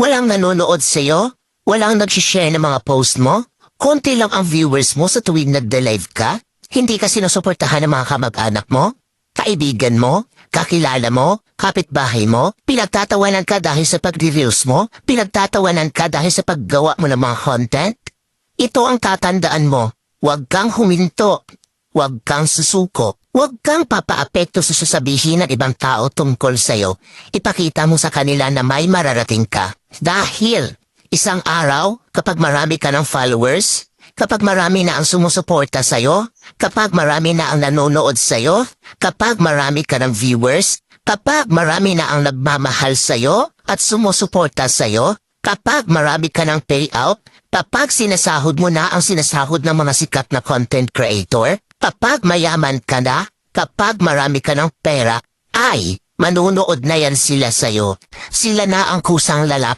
Walang nanonood sa'yo? Walang nag-share ng mga post mo? Konti lang ang viewers mo sa tuwing nagda-live ka? Hindi ka sinusuportahan ng mga kamag-anak mo? Kaibigan mo? Kakilala mo? Kapitbahay mo? Pinagtatawanan ka dahil sa pag-reveals mo? Pinagtatawanan ka dahil sa paggawa mo ng mga content? Ito ang tatandaan mo. Huwag kang huminto. Huwag kang susuko. Huwag kang papaapekto sa sasabihin ng ibang tao tungkol sa'yo. Ipakita mo sa kanila na may mararating ka. Dahil isang araw, kapag marami ka ng followers, kapag marami na ang sumusuporta sa'yo, kapag marami na ang nanonood sa'yo, kapag marami ka ng viewers, kapag marami na ang nagmamahal sa'yo at sumusuporta sa'yo, kapag marami ka ng payout, kapag sinasahod mo na ang sinasahod ng mga sikat na content creator, kapag mayaman ka na, kapag marami ka ng pera, ay manunood na yan sila sa'yo. Sila na ang kusang lalapit